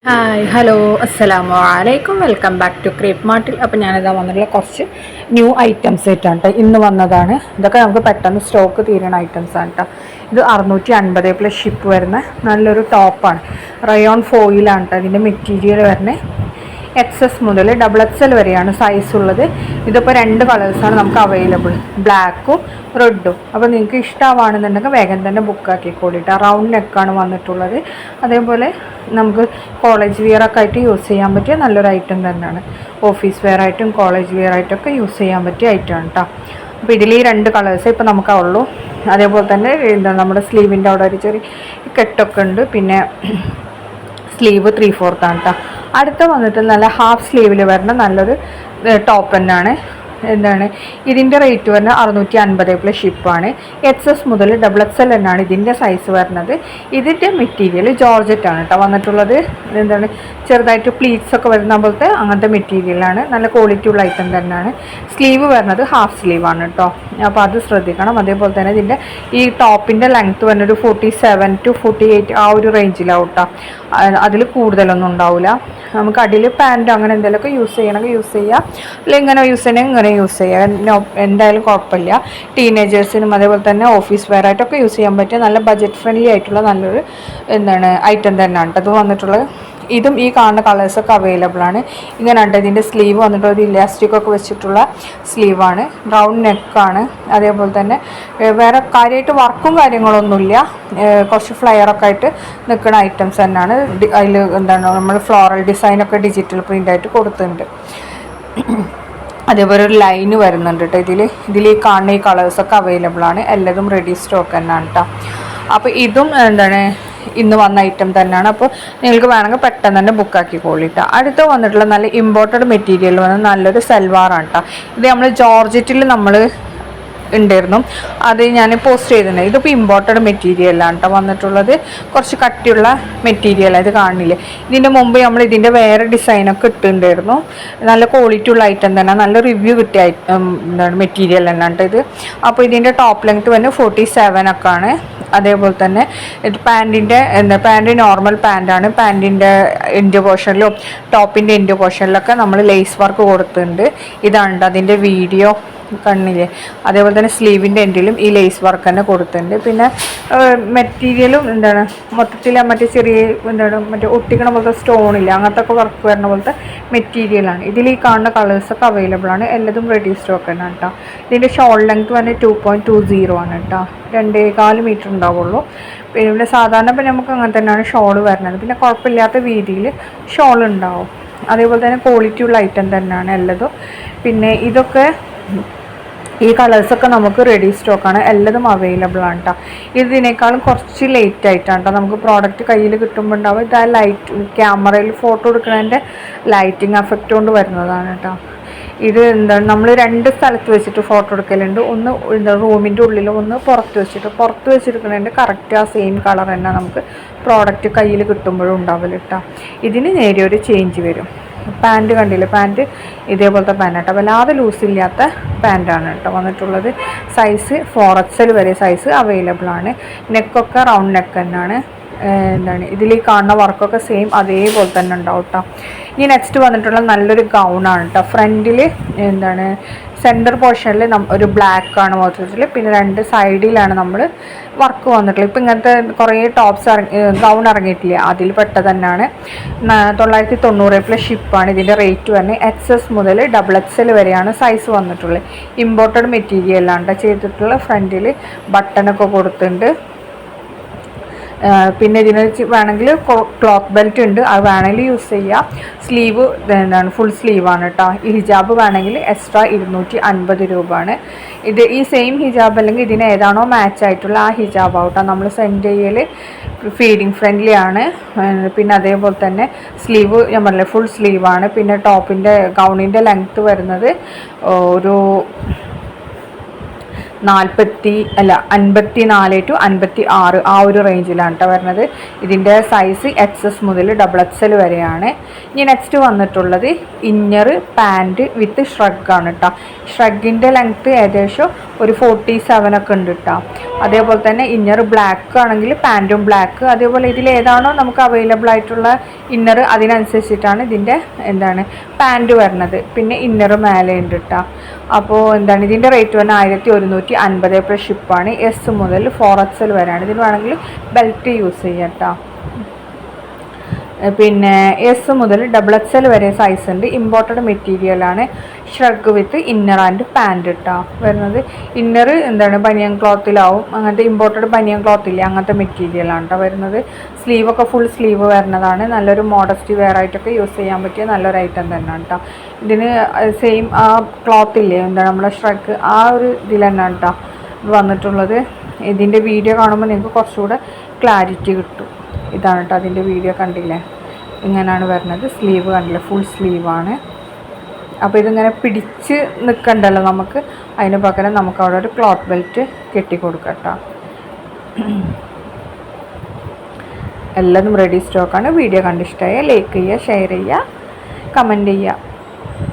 Hi hello അസ്സലാമു അലൈക്കും welcome back to creep മാർട്ടിൽ. അപ്പോൾ ഞാനിതാ വന്നിട്ടുള്ള കുറച്ച് ന്യൂ ഐറ്റംസ് ആയിട്ടാണ് കേട്ടോ ഇന്ന് വന്നതാണ്. ഇതൊക്കെ നമുക്ക് പെട്ടെന്ന് സ്റ്റോക്ക് തീരുന്ന ഐറ്റംസ് ആണ് കേട്ടോ. ഇത് 650 പ്ലസ് ഷിപ്പ് വരുന്ന നല്ലൊരു ടോപ്പാണ്. റയോൺ ഫോയിലാണ് കേട്ടോ ഇതിൻ്റെ മെറ്റീരിയൽ വരുന്നത്. എക്സസ് മുതൽ XXL വരെയാണ് സൈസ് ഉള്ളത്. ഇതിപ്പോൾ 2 കളേഴ്സാണ് നമുക്ക് അവൈലബിൾ, ബ്ലാക്കും റെഡും. അപ്പോൾ നിങ്ങൾക്ക് ഇഷ്ടമാണെന്നുണ്ടെങ്കിൽ വേഗം തന്നെ ബുക്ക് ആക്കിക്കോളിട്ട്. റൗണ്ട് നെക്കാണ് വന്നിട്ടുള്ളത്. അതേപോലെ നമുക്ക് കോളേജ് വിയറൊക്കെ ആയിട്ട് യൂസ് ചെയ്യാൻ പറ്റിയ നല്ലൊരു ഐറ്റം തന്നെയാണ്. ഓഫീസ് വെയർ ആയിട്ടും കോളേജ് വിയർ ആയിട്ടൊക്കെ യൂസ് ചെയ്യാൻ പറ്റിയ ഐറ്റമാണ് കേട്ടോ. അപ്പോൾ ഇതിൽ ഈ 2 കളേഴ്സേ ഇപ്പോൾ നമുക്കുള്ളൂ. അതേപോലെ തന്നെ എന്താണ് നമ്മുടെ സ്ലീവിൻ്റെ അവിടെ ഒരു ചെറിയ കെട്ടൊക്കെ ഉണ്ട്. പിന്നെ സ്ലീവ് 3/4 ആണ് കേട്ടോ. അടുത്ത വന്നിട്ട് നല്ല ഹാഫ് സ്ലീവിൽ വരുന്ന നല്ലൊരു ടോപ്പ് തന്നെയാണ്. എന്താണ് ഇതിൻ്റെ റേറ്റ് വരുന്നത് 650 പ്ലസ് ഷിപ്പാണ്. XS മുതൽ XXL എന്നാണ് ഇതിൻ്റെ സൈസ് വരുന്നത്. ഇതിൻ്റെ മെറ്റീരിയൽ ജോർജറ്റ് ആണ് കേട്ടോ വന്നിട്ടുള്ളത്. എന്താണ് ചെറുതായിട്ട് പ്ലീറ്റ്സ് ഒക്കെ വരുന്ന പോലത്തെ അങ്ങനത്തെ മെറ്റീരിയലാണ്. നല്ല ക്വാളിറ്റി ഉള്ള ഐറ്റം തന്നെയാണ്. സ്ലീവ് വരുന്നത് ഹാഫ് സ്ലീവാണ് കേട്ടോ. അപ്പോൾ അത് ശ്രദ്ധിക്കണം. അതേപോലെ തന്നെ ഇതിൻ്റെ ഈ ടോപ്പിൻ്റെ ലെങ്ത്ത് വരുന്നൊരു 47 to 48 ആ ഒരു റേഞ്ചിലാവും കേട്ടോ. അതിൽ കൂടുതലൊന്നും ഉണ്ടാവില്ല. നമുക്ക് അടിയിൽ പാൻറ്റ് അങ്ങനെ എന്തെങ്കിലുമൊക്കെ യൂസ് ചെയ്യണമെങ്കിൽ യൂസ് ചെയ്യാം, അല്ലെങ്കിൽ ഇങ്ങനെ യൂസ് ചെയ്യണമെങ്കിൽ ഇങ്ങനെ യൂസ് ചെയ്യാം. എന്തായാലും കുഴപ്പമില്ല. ടീനേജേഴ്സിനും അതേപോലെ തന്നെ ഓഫീസ് വെയർ ആയിട്ടൊക്കെ യൂസ് ചെയ്യാൻ പറ്റിയ നല്ല ബഡ്ജറ്റ് ഫ്രണ്ട്ലി ആയിട്ടുള്ള നല്ലൊരു ഐറ്റം തന്നെയാണ് കേട്ടോ ഇത് വന്നിട്ടുള്ളത്. ഇതും ഈ കാണുന്ന കളേഴ്സൊക്കെ അവൈലബിൾ ആണ്. ഇങ്ങനെയുണ്ട് ഇതിൻ്റെ സ്ലീവ് വന്നിട്ട് ഒരു ഇലാസ്റ്റിക്കൊക്കെ വെച്ചിട്ടുള്ള സ്ലീവാണ്. റൗണ്ട് നെക്കാണ്. അതേപോലെ തന്നെ വേറെ കാര്യമായിട്ട് വർക്കും കാര്യങ്ങളൊന്നുമില്ല. കുറച്ച് ഫ്ലയറൊക്കെ ആയിട്ട് നിൽക്കുന്ന ഐറ്റംസ് തന്നെയാണ്. അതിൽ നമ്മൾ ഫ്ലോറൽ ഡിസൈനൊക്കെ ഡിജിറ്റൽ പ്രിൻ്റായിട്ട് കൊടുത്തിട്ടുണ്ട്. അതേപോലെ ഒരു ലൈന് വരുന്നുണ്ട് കേട്ടോ ഇതിൽ ഈ കാണുന്ന ഈ കളേഴ്സൊക്കെ അവൈലബിൾ ആണ്. എല്ലാതും റെഡി സ്റ്റോക്ക് തന്നെയാണ് കേട്ടോ. അപ്പോൾ ഇതും ഇന്ന് വന്ന ഐറ്റം തന്നെയാണ്. അപ്പോൾ നിങ്ങൾക്ക് വേണമെങ്കിൽ പെട്ടെന്ന് തന്നെ ബുക്കാക്കിക്കോളിട്ടോ. അടുത്ത് വന്നിട്ടുള്ള നല്ല ഇമ്പോർട്ടഡ് മെറ്റീരിയൽ വന്ന് നല്ലൊരു സൽവാറാണ് കേട്ടോ. ഇത് നമ്മൾ ജോർജറ്റിൽ നമ്മൾ ഉണ്ടായിരുന്നു, അത് ഞാൻ പോസ്റ്റ് ചെയ്തിട്ടുണ്ട്. ഇതിപ്പോൾ ഇമ്പോർട്ടഡ് മെറ്റീരിയലാണ് കേട്ടോ വന്നിട്ടുള്ളത്. കുറച്ച് കട്ടിയുള്ള മെറ്റീരിയലാണ്. ഇത് കാണില്ലേ, ഇതിൻ്റെ മുമ്പ് നമ്മൾ ഇതിൻ്റെ വേറെ ഡിസൈനൊക്കെ ഇട്ടിട്ടുണ്ടായിരുന്നു. നല്ല ക്വാളിറ്റി ഉള്ള ഐറ്റം തന്നെ, നല്ല റിവ്യൂ കിട്ടിയ മെറ്റീരിയൽ തന്നെയാണ് ഇത്. അപ്പോൾ ഇതിൻ്റെ ടോപ്പ് ലെങ്ത്ത് വന്ന് 47 ഒക്കെ ആണ്. അതേപോലെ തന്നെ ഇത് പാൻറ്റ് നോർമൽ പാൻറ്റാണ്. പാൻറ്റിൻ്റെ എൻഡ് പോർഷനിലും ടോപ്പിൻ്റെ എൻഡ് പോർഷനിലൊക്കെ നമ്മൾ ലേസ് വർക്ക് കൊടുത്തിട്ടുണ്ട്. ഇതാണ് അതിൻ്റെ വീഡിയോ കണ്ണില്ലേ. അതേപോലെ തന്നെ സ്ലീവിൻ്റെ എൻഡിലും ഈ ലേസ് വർക്ക് തന്നെ കൊടുത്തിട്ടുണ്ട്. പിന്നെ മെറ്റീരിയലും മൊത്തത്തിൽ മറ്റേ ചെറിയ മറ്റേ ഒട്ടിക്കണ പോലത്തെ സ്റ്റോണില്ല, അങ്ങനത്തെ ഒക്കെ വർക്ക് വരുന്ന പോലത്തെ മെറ്റീരിയലാണ്. ഇതിൽ ഈ കാണുന്ന കളേഴ്സൊക്കെ അവൈലബിൾ ആണ്. എല്ലാതും റെഡി സ്റ്റോക്ക് തന്നെ കേട്ടോ. ഇതിൻ്റെ ഷോൾ ലെങ്ത്ത് വന്ന് 2.20 ആണ് കേട്ടോ. 2.25 മീറ്റർ ഉണ്ടാവുള്ളൂ. പിന്നെ സാധാരണ ഇപ്പം നമുക്ക് അങ്ങനെ തന്നെയാണ് ഷോൾ വരുന്നത്. പിന്നെ കുഴപ്പമില്ലാത്ത രീതിയിൽ ഷോൾ ഉണ്ടാവും. അതേപോലെ തന്നെ ക്വാളിറ്റി ഉള്ള ഐറ്റം തന്നെയാണ് എല്ലാതും. പിന്നെ ഇതൊക്കെ ഈ കളേഴ്സൊക്കെ നമുക്ക് റെഡി സ്റ്റോക്കാണ്. എല്ലാതും അവൈലബിൾ ആണ് കേട്ടോ. ഇതിനേക്കാളും കുറച്ച് ലേറ്റ് ആയിട്ടാണ് കേട്ടോ നമുക്ക് പ്രോഡക്റ്റ് കയ്യിൽ കിട്ടുമ്പോൾ ഉണ്ടാവും. ഇത് ആ ലൈറ്റ് ക്യാമറയിൽ ഫോട്ടോ എടുക്കുന്നതിൻ്റെ ലൈറ്റിംഗ് എഫക്റ്റ് കൊണ്ട് വരുന്നതാണ് കേട്ടോ. ഇത് നമ്മൾ 2 സ്ഥലത്ത് വെച്ചിട്ട് ഫോട്ടോ എടുക്കലുണ്ട്. ഒന്ന് റൂമിൻ്റെ ഉള്ളിലും ഒന്ന് പുറത്ത് വെച്ചെടുക്കുന്നതിൻ്റെ കറക്റ്റ് ആ സെയിം കളർ തന്നെ നമുക്ക് പ്രോഡക്റ്റ് കയ്യിൽ കിട്ടുമ്പോഴും ഉണ്ടാവില്ല കേട്ടോ. ഇതിന് നേരിയൊരു ചേഞ്ച് വരും. പാൻറ്റ് കണ്ടില്ലേ, പാൻറ്റ് ഇതേപോലത്തെ പാൻറ്റ് കേട്ടോ. വല്ലാതെ ലൂസില്ലാത്ത പാൻറ്റാണ് കേട്ടോ വന്നിട്ടുള്ളത്. സൈസ് 4XL വരെ സൈസ് അവൈലബിൾ ആണ്. നെക്കൊക്കെ റൗണ്ട് നെക്ക് തന്നെയാണ്. ഇതിൽ ഈ കാണുന്ന വർക്കൊക്കെ സെയിം അതേപോലെ തന്നെ ഉണ്ടാവും കേട്ടോ. ഇനി നെക്സ്റ്റ് വന്നിട്ടുള്ള നല്ലൊരു ഗൗണാണ് കേട്ടോ. ഫ്രണ്ടിൽ സെൻറ്റർ പോർഷനിൽ ഒരു ബ്ലാക്ക് ആണ് മൊത്തത്തിൽ. പിന്നെ 2 സൈഡിലാണ് നമ്മൾ വർക്ക് വന്നിട്ടുള്ളത്. ഇപ്പം ഇങ്ങനത്തെ കുറേ ടോപ്സ് ഗൗൺ ഇറങ്ങിയിട്ടില്ല, അതിൽ പെട്ട തന്നെയാണ്. 990 പ്ലസ് ഷിപ്പാണ് ഇതിൻ്റെ റേറ്റ് വരുന്നത്. XS മുതൽ XXL വരെയാണ് സൈസ് വന്നിട്ടുള്ളത്. ഇമ്പോർട്ടഡ് മെറ്റീരിയലാണ് ചെയ്തിട്ടുള്ള. ഫ്രണ്ടിൽ ബട്ടണൊക്കെ കൊടുത്തിട്ടുണ്ട്. പിന്നെ ഇതിന് വേണമെങ്കിൽ ക്ലോത്ത് ബെൽറ്റ് ഉണ്ട്, അത് വേണമെങ്കിൽ യൂസ് ചെയ്യാം. സ്ലീവ് ഫുൾ സ്ലീവാണ് കേട്ടോ. ഈ ഹിജാബ് വേണമെങ്കിൽ എക്സ്ട്രാ 250 രൂപയാണ്. ഈ സെയിം ഹിജാബ് അല്ലെങ്കിൽ ഇതിന് ഏതാണോ മാച്ച് ആയിട്ടുള്ള ആ ഹിജാബ് ആവട്ടോ നമ്മൾ സെൻഡ് ചെയ്യൽ. ഫീഡിങ് ഫ്രണ്ട്ലി ആണ്. പിന്നെ അതേപോലെ തന്നെ സ്ലീവ് ഞാൻ പറഞ്ഞില്ലേ ഫുൾ സ്ലീവാണ്. പിന്നെ ഗൗണിൻ്റെ ലെങ്ത്ത് വരുന്നത് ഒരു 54 to 56 ആ ഒരു റേഞ്ചിലാണ് കേട്ടോ വരുന്നത്. ഇതിൻ്റെ സൈസ് XS മുതൽ XXL വരെയാണ്. ഇനി നെക്സ്റ്റ് വന്നിട്ടുള്ളത് ഇന്നർ പാൻറ്റ് വിത്ത് ഷ്രഗാണ് കേട്ടോ. ഷ്രഗിൻ്റെ ലെങ്ത്ത് ഏകദേശം ഒരു 47 ഒക്കെ ഉണ്ട് കേട്ടോ. അതേപോലെ തന്നെ ഇന്നർ ബ്ലാക്ക് ആണെങ്കിൽ പാൻറ്റും ബ്ലാക്ക്, അതേപോലെ ഇതിൽ ഏതാണോ നമുക്ക് അവൈലബിൾ ആയിട്ടുള്ള ഇന്നർ അതിനനുസരിച്ചിട്ടാണ് ഇതിൻ്റെ പാൻറ്റ് വരുന്നത്. പിന്നെ ഇന്നർ മേലെ ഉണ്ട് കേട്ടോ. അപ്പോൾ ഇതിൻ്റെ റേറ്റ് വന്ന് 1150 പ്ലസ് ഷിപ്പാണ്. എസ് മുതൽ 4XL വരെയാണ്. ഇതിന് വേണമെങ്കിൽ ബെൽറ്റ് യൂസ് ചെയ്യാം കേട്ടോ. പിന്നെ എസ് മുതൽ XXL വരെ സൈസ് ഉണ്ട്. ഇമ്പോർട്ടഡ് മെറ്റീരിയലാണ്. Shrug with inner and pant ഇട്ടാ വരുന്നത്. ഇന്നർ ബനിയൻ ക്ലോത്തിലാവും. അങ്ങനത്തെ ഇമ്പോർട്ടഡ് ബനിയൻ ക്ലോത്ത് ഇല്ലേ, അങ്ങനത്തെ മെറ്റീരിയലാണ് കേട്ടോ വരുന്നത്. സ്ലീവൊക്കെ ഫുൾ സ്ലീവ് വരുന്നതാണ്. നല്ലൊരു മോഡസ്റ്റി വെയർ ആയിട്ടൊക്കെ യൂസ് ചെയ്യാൻ പറ്റിയ നല്ലൊരു ഐറ്റം തന്നെയാണ് കേട്ടോ. ഇതിന് സെയിം ആ ക്ലോത്ത് ഇല്ലേ, നമ്മുടെ ഷ്രഗ് ആ ഒരു ഇതിൽ തന്നെയാണ് കേട്ടോ വന്നിട്ടുള്ളത്. ഇതിൻ്റെ വീഡിയോ കാണുമ്പോൾ നിങ്ങൾക്ക് കുറച്ചുകൂടെ ക്ലാരിറ്റി കിട്ടും. ഇതാണ് കേട്ടോ അതിൻ്റെ വീഡിയോ, കണ്ടില്ലേ, ഇങ്ങനെയാണ് വരുന്നത്. സ്ലീവ് കണ്ടില്ലേ, ഫുൾ സ്ലീവാണ്. അപ്പോൾ ഇതിങ്ങനെ പിടിച്ച് നിൽക്കണ്ടല്ലോ നമുക്ക്, അതിന് പകരം നമുക്ക് അവിടെ ഒരു ക്ലോത്ത് ബെൽറ്റ് കെട്ടിക്കൊടുക്കാം കേട്ടോ. എല്ലാതും റെഡി സ്റ്റോക്കാണ്. വീഡിയോ കണ്ടിഷ്ടമായ ലൈക്ക് ചെയ്യുക, ഷെയർ ചെയ്യുക, കമൻറ്റ് ചെയ്യുക.